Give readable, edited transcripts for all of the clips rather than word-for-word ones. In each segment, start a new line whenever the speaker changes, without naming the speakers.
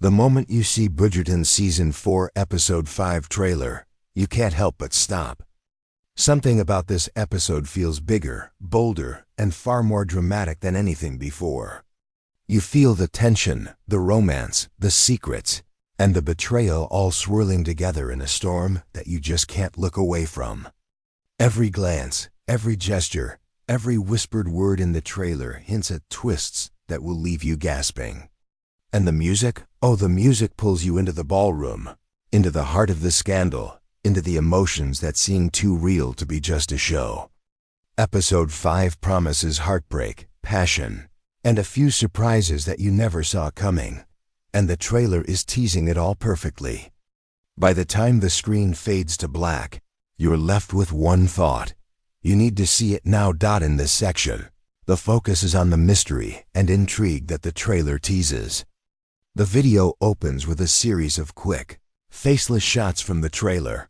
The moment you see Bridgerton Season 4 Episode 5 trailer, you can't help but stop. Something about this episode feels bigger, bolder, and far more dramatic than anything before. You feel the tension, the romance, the secrets, and the betrayal all swirling together in a storm that you just can't look away from. Every glance, every gesture, every whispered word in the trailer hints at twists that will leave you gasping. And the music? Oh, the music pulls you into the ballroom, into the heart of the scandal, into the emotions that seem too real to be just a show. Episode 5 promises heartbreak, passion, and a few surprises that you never saw coming. And the trailer is teasing it all perfectly. By the time the screen fades to black, you're left with one thought. You need to see it now. In this section, the focus is on the mystery and intrigue that the trailer teases. The video opens with a series of quick, faceless shots from the trailer.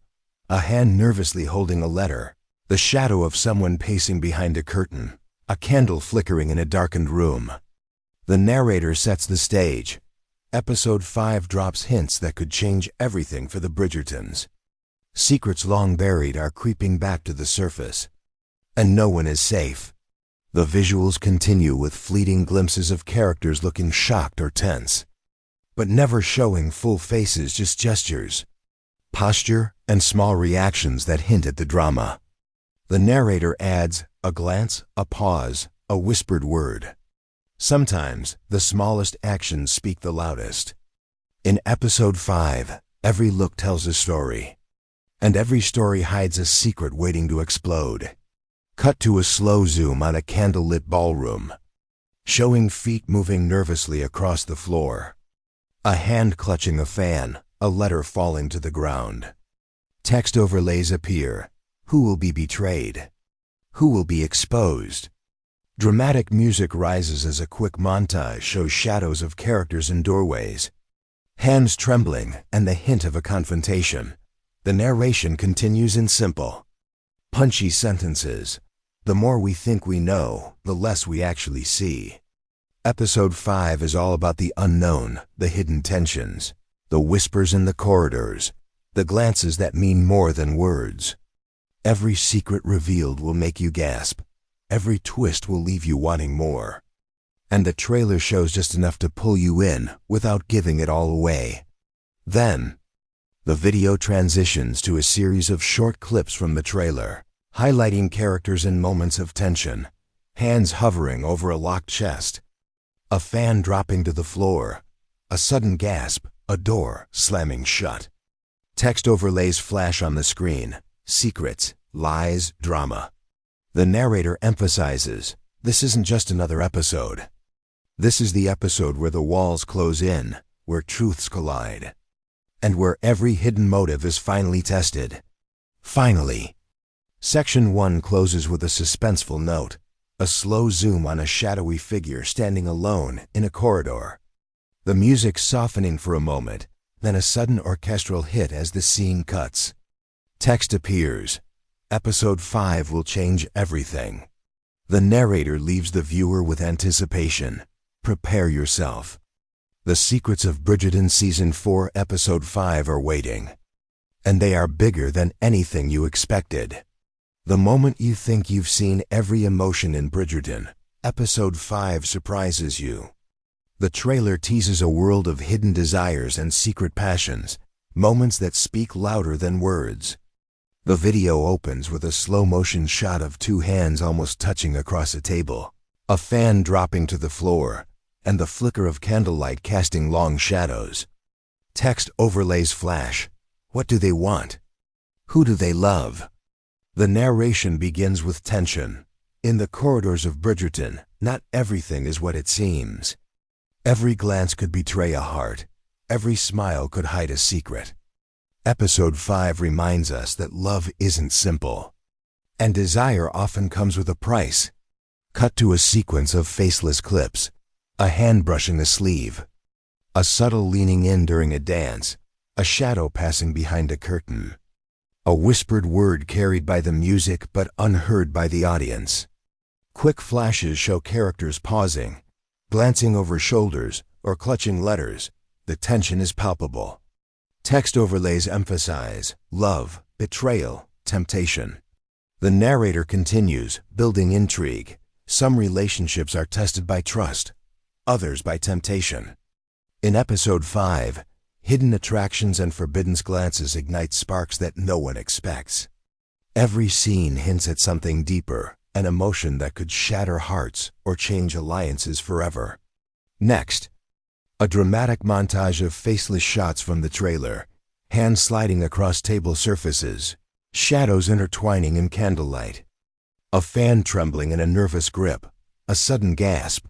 A hand nervously holding a letter, the shadow of someone pacing behind a curtain, a candle flickering in a darkened room. The narrator sets the stage. Episode 5 drops hints that could change everything for the Bridgertons. Secrets long buried are creeping back to the surface. And no one is safe. The visuals continue with fleeting glimpses of characters looking shocked or tense, but never showing full faces, just gestures, posture, and small reactions that hint at the drama. The narrator adds a glance, a pause, a whispered word. Sometimes, the smallest actions speak the loudest. In Episode 5, every look tells a story, and every story hides a secret waiting to explode. Cut to a slow zoom on a candlelit ballroom, showing feet moving nervously across the floor. A hand clutching a fan, a letter falling to the ground. Text overlays appear. Who will be betrayed? Who will be exposed? Dramatic music rises as a quick montage shows shadows of characters in doorways, hands trembling, and the hint of a confrontation. The narration continues in simple, punchy sentences. The more we think we know, the less we actually see. Episode 5 is all about the unknown, the hidden tensions, the whispers in the corridors, the glances that mean more than words. Every secret revealed will make you gasp. Every twist will leave you wanting more. And the trailer shows just enough to pull you in without giving it all away. Then, the video transitions to a series of short clips from the trailer, highlighting characters in moments of tension, hands hovering over a locked chest, a fan dropping to the floor, a sudden gasp, a door slamming shut. Text overlays flash on the screen, secrets, lies, drama. The narrator emphasizes, this isn't just another episode. This is the episode where the walls close in, where truths collide, and where every hidden motive is finally tested. Finally, Section 1 closes with a suspenseful note, a slow zoom on a shadowy figure standing alone in a corridor. The music softening for a moment, then a sudden orchestral hit as the scene cuts. Text appears. Episode 5 will change everything. The narrator leaves the viewer with anticipation. Prepare yourself. The secrets of Bridgerton Season 4 Episode 5 are waiting. And they are bigger than anything you expected. The moment you think you've seen every emotion in Bridgerton, Episode 5 surprises you. The trailer teases a world of hidden desires and secret passions, moments that speak louder than words. The video opens with a slow-motion shot of two hands almost touching across a table, a fan dropping to the floor, and the flicker of candlelight casting long shadows. Text overlays flash. What do they want? Who do they love? The narration begins with tension. In the corridors of Bridgerton, not everything is what it seems. Every glance could betray a heart. Every smile could hide a secret. Episode 5 reminds us that love isn't simple, and desire often comes with a price. Cut to a sequence of faceless clips, a hand brushing a sleeve, a subtle leaning in during a dance, a shadow passing behind a curtain, a whispered word carried by the music but unheard by the audience. Quick flashes show characters pausing, glancing over shoulders, or clutching letters, The tension is palpable. Text overlays emphasize love, betrayal, temptation. The narrator continues, building intrigue. Some relationships are tested by trust, others by temptation. In Episode 5, hidden attractions and forbidden glances ignite sparks that no one expects. Every scene hints at something deeper, an emotion that could shatter hearts or change alliances forever. Next, a dramatic montage of faceless shots from the trailer, hands sliding across table surfaces, shadows intertwining in candlelight. A fan trembling in a nervous grip, a sudden gasp.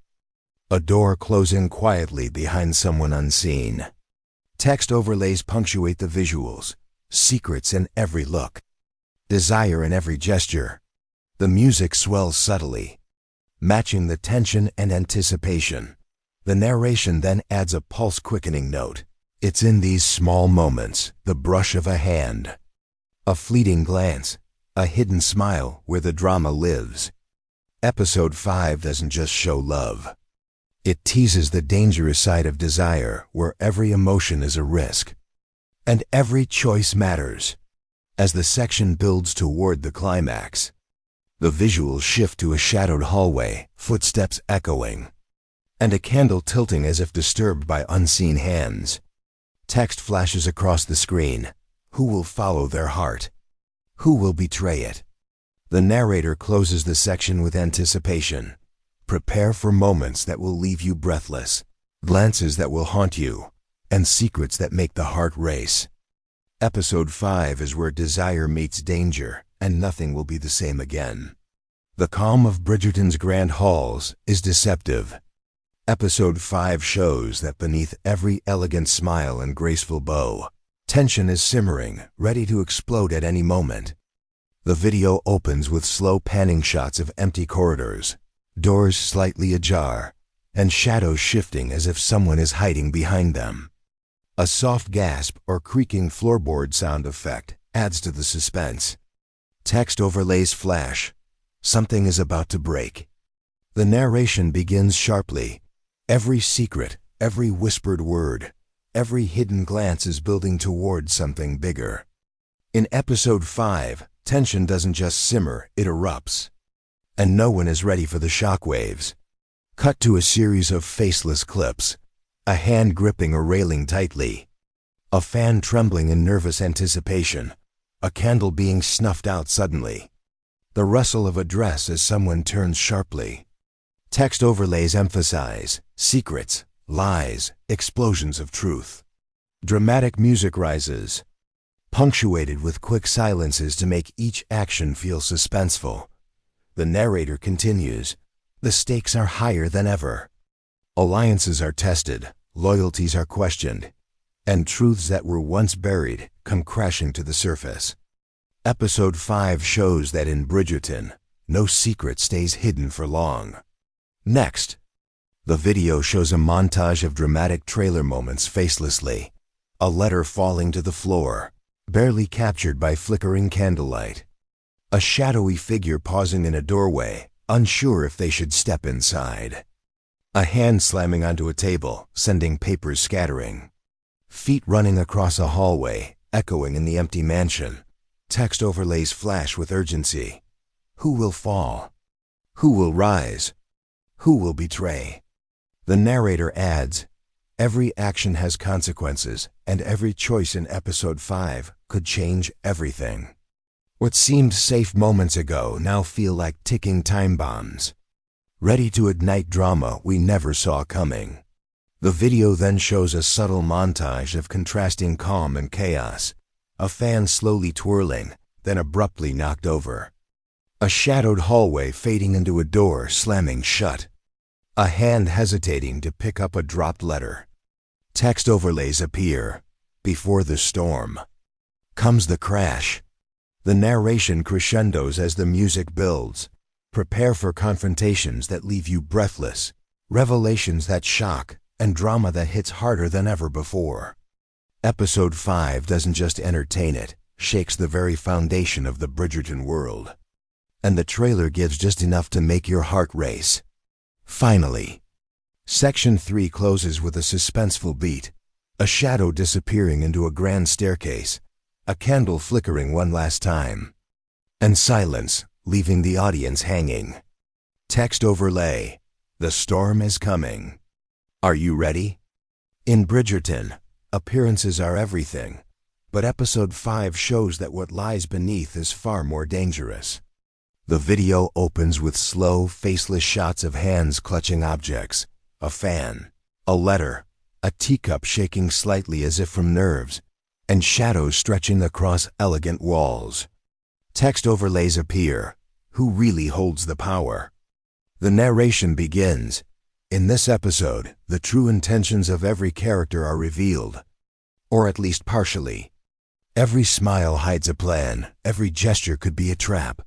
A door closing quietly behind someone unseen. Text overlays punctuate the visuals, secrets in every look, desire in every gesture. The music swells subtly, matching the tension and anticipation. The narration then adds a pulse-quickening note. It's in these small moments, the brush of a hand, a fleeting glance, a hidden smile where the drama lives. Episode 5 doesn't just show love. It teases the dangerous side of desire, where every emotion is a risk. And every choice matters. As the section builds toward the climax, the visuals shift to a shadowed hallway, footsteps echoing, and a candle tilting as if disturbed by unseen hands. Text flashes across the screen. Who will follow their heart? Who will betray it? The narrator closes the section with anticipation. Prepare for moments that will leave you breathless, glances that will haunt you, and secrets that make the heart race. Episode 5 is where desire meets danger, and nothing will be the same again. The calm of Bridgerton's grand halls is deceptive. Episode 5 shows that beneath every elegant smile and graceful bow, tension is simmering, ready to explode at any moment. The video opens with slow panning shots of empty corridors, doors slightly ajar, and shadows shifting as if someone is hiding behind them. A soft gasp or creaking floorboard sound effect adds to the suspense. Text overlays flash. Something is about to break. The narration begins sharply. Every secret, every whispered word, every hidden glance is building toward something bigger. In Episode 5, tension doesn't just simmer, it erupts. And no one is ready for the shockwaves. Cut to a series of faceless clips, a hand gripping a railing tightly, a fan trembling in nervous anticipation, a candle being snuffed out suddenly, the rustle of a dress as someone turns sharply. Text overlays emphasize secrets, lies, explosions of truth. Dramatic music rises, punctuated with quick silences to make each action feel suspenseful. The narrator continues, the stakes are higher than ever. Alliances are tested, loyalties are questioned, and truths that were once buried come crashing to the surface. Episode 5 shows that in Bridgerton, no secret stays hidden for long. Next, the video shows a montage of dramatic trailer moments facelessly. A letter falling to the floor, barely captured by flickering candlelight. A shadowy figure pausing in a doorway, unsure if they should step inside. A hand slamming onto a table, sending papers scattering. Feet running across a hallway, echoing in the empty mansion. Text overlays flash with urgency. Who will fall? Who will rise? Who will betray? The narrator adds, every action has consequences, and every choice in Episode 5 could change everything. What seemed safe moments ago now feel like ticking time bombs, ready to ignite drama we never saw coming. The video then shows a subtle montage of contrasting calm and chaos, a fan slowly twirling, then abruptly knocked over. A shadowed hallway fading into a door slamming shut. A hand hesitating to pick up a dropped letter. Text overlays appear. Before the storm comes the crash. The narration crescendos as the music builds. Prepare for confrontations that leave you breathless, revelations that shock, and drama that hits harder than ever before. Episode 5 doesn't just entertain, it shakes the very foundation of the Bridgerton world. And the trailer gives just enough to make your heart race. Finally, Section 3 closes with a suspenseful beat, A shadow disappearing into a grand staircase, a candle flickering one last time, and silence, leaving the audience hanging. Text overlay. The storm is coming. Are you ready? In Bridgerton, appearances are everything, but episode 5 shows that what lies beneath is far more dangerous. The video opens with slow, faceless shots of hands clutching objects, a fan, a letter, a teacup shaking slightly as if from nerves, and shadows stretching across elegant walls. Text overlays appear. Who really holds the power? The narration begins. In this episode, the true intentions of every character are revealed, or at least partially. Every smile hides a plan, every gesture could be a trap.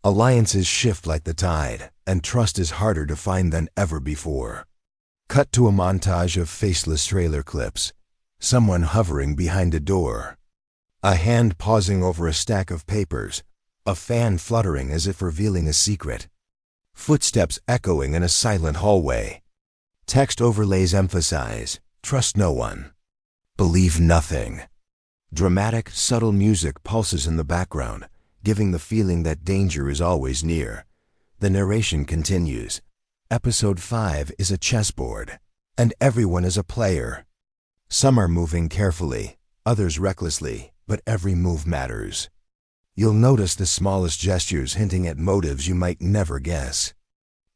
Alliances shift like the tide, and trust is harder to find than ever before. Cut to a montage of faceless trailer clips. Someone hovering behind a door. A hand pausing over a stack of papers. A fan fluttering as if revealing a secret. Footsteps echoing in a silent hallway. Text overlays emphasize, trust no one. Believe nothing. Dramatic, subtle music pulses in the background, giving the feeling that danger is always near. The narration continues. Episode 5 is a chessboard, and everyone is a player. Some are moving carefully, others recklessly, but every move matters. You'll notice the smallest gestures hinting at motives you might never guess.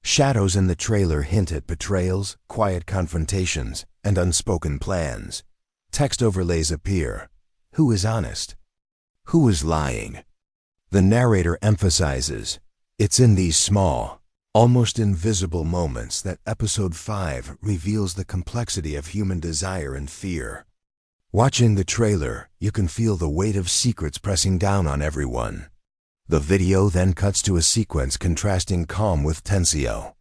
Shadows in the trailer hint at betrayals, quiet confrontations, and unspoken plans. Text overlays appear. Who is honest? Who is lying? The narrator emphasizes, it's in these small, almost invisible moments that episode 5 reveals the complexity of human desire and fear. Watching the trailer, you can feel the weight of secrets pressing down on everyone. The video then cuts to a sequence contrasting calm with tensio.